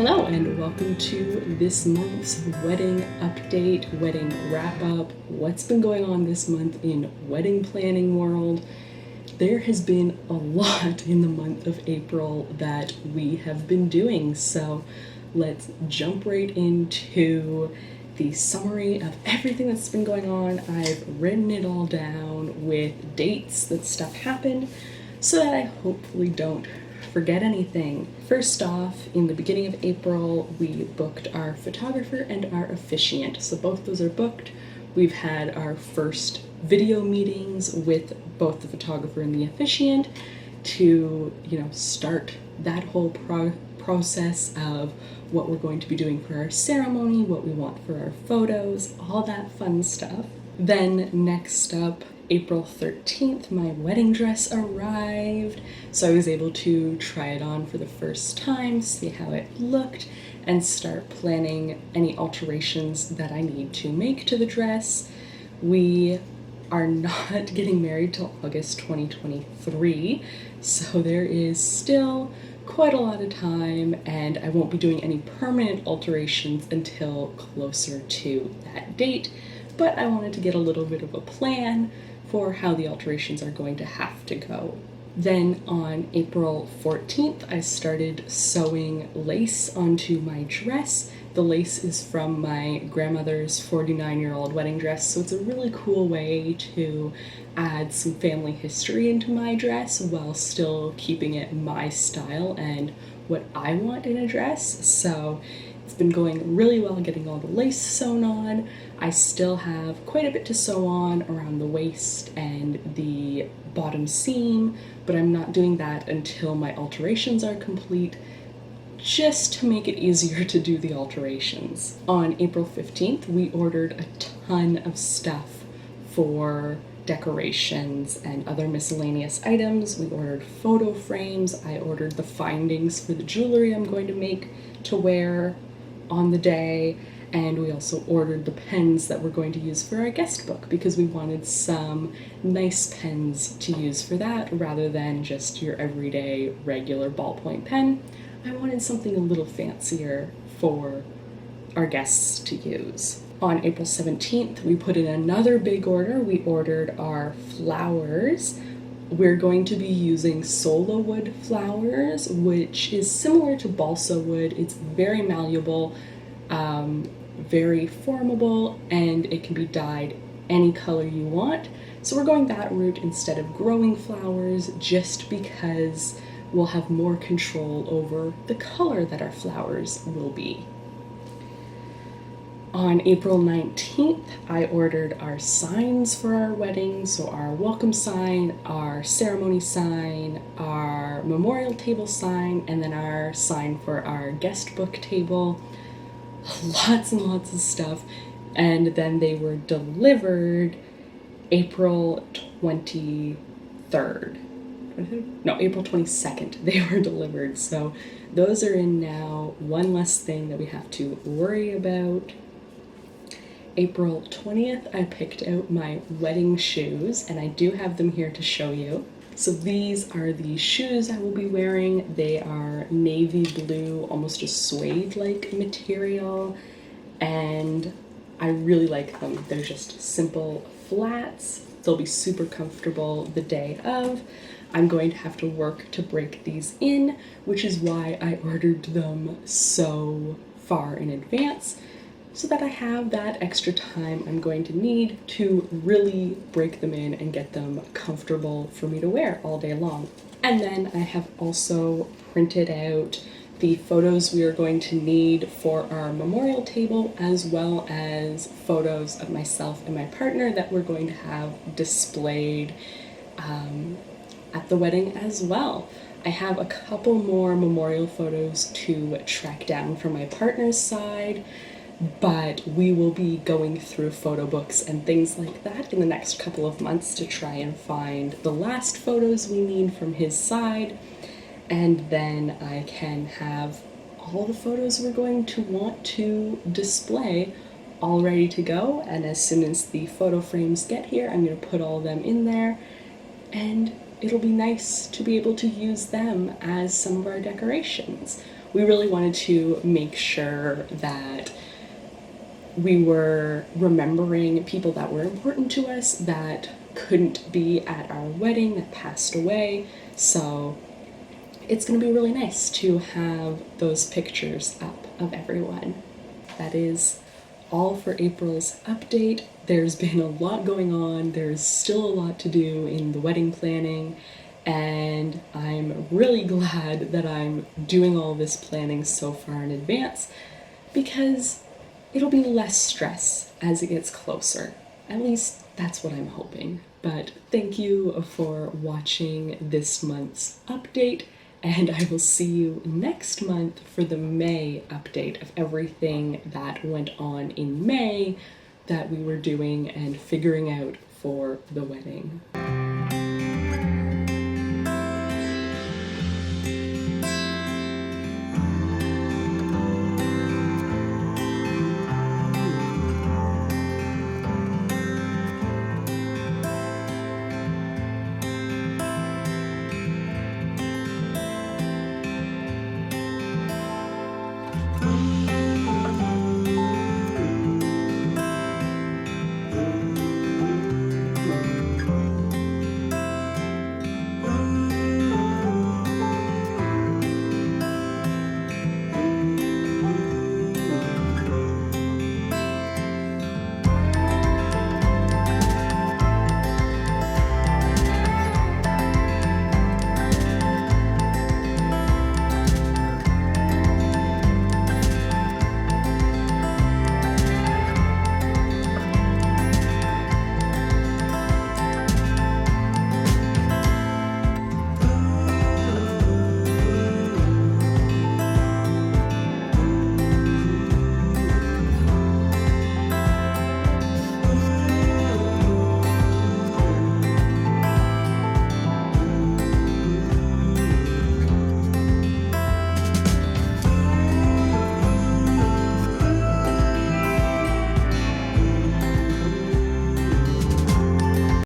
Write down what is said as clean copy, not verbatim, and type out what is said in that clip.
Hello and welcome to this month's wedding update, wedding wrap-up, what's been going on this month in wedding planning world. There has been a lot in the month of April that we have been doing, so let's jump right into the summary of everything that's been going on. I've written it all down with dates that stuff happened so that I hopefully don't forget anything. First off, in the beginning of April, we booked our photographer and our officiant. So both those are booked. We've had our first video meetings with both the photographer and the officiant to, start that whole process of what we're going to be doing for our ceremony, what we want for our photos, all that fun stuff. Then next up, April 13th, my wedding dress arrived, so I was able to try it on for the first time, see how it looked, and start planning any alterations that I need to make to the dress. We are not getting married till August 2023, so there is still quite a lot of time, and I won't be doing any permanent alterations until closer to that date, but I wanted to get a little bit of a plan for how the alterations are going to have to go. Then on April 14th, I started sewing lace onto my dress. The lace is from my grandmother's 49-year-old wedding dress, so it's a really cool way to add some family history into my dress while still keeping it my style and what I want in a dress. So it's been going really well getting all the lace sewn on. I still have quite a bit to sew on around the waist and the bottom seam, but I'm not doing that until my alterations are complete, just to make it easier to do the alterations. On April 15th, we ordered a ton of stuff for decorations and other miscellaneous items. We ordered photo frames. I ordered the findings for the jewelry I'm going to make to wear on the day, and we also ordered the pens that we're going to use for our guest book because we wanted some nice pens to use for that rather than just your everyday regular ballpoint pen. I wanted something a little fancier for our guests to use. On April 17th, we put in another big order. We ordered our flowers. We're going to be using solo wood flowers, which is similar to balsa wood. It's very malleable, very formable, and it can be dyed any color you want. So we're going that route instead of growing flowers, just because we'll have more control over the color that our flowers will be. On April 19th, I ordered our signs for our wedding, so our welcome sign, our ceremony sign, our memorial table sign, and then our sign for our guest book table. Lots and lots of stuff, and then they were delivered April 23rd. No, April 22nd they were delivered, so those are in now. One less thing that we have to worry about. April 20th, I picked out my wedding shoes, and I do have them here to show you. So these are the shoes I will be wearing. They are navy blue, almost a suede-like material, and I really like them. They're just simple flats. They'll be super comfortable the day of. I'm going to have to work to break these in, which is why I ordered them so far in advance, so that I have that extra time I'm going to need to really break them in and get them comfortable for me to wear all day long. And then I have also printed out the photos we are going to need for our memorial table, as well as photos of myself and my partner that we're going to have displayed at the wedding as well. I have a couple more memorial photos to track down from my partner's side, but we will be going through photo books and things like that in the next couple of months to try and find the last photos we need from his side, and then I can have all the photos we're going to want to display all ready to go, and as soon as the photo frames get here, I'm going to put all of them in there, and it'll be nice to be able to use them as some of our decorations. we really wanted to make sure that we were remembering people that were important to us that couldn't be at our wedding, that passed away. So it's going to be really nice to have those pictures up of everyone. That is all for April's update. There's been a lot going on. There's still a lot to do in the wedding planning, and I'm really glad that I'm doing all this planning so far in advance because it'll be less stress as it gets closer. At least that's what I'm hoping. But thank you for watching this month's update, and I will see you next month for the May update of everything that went on in May that we were doing and figuring out for the wedding.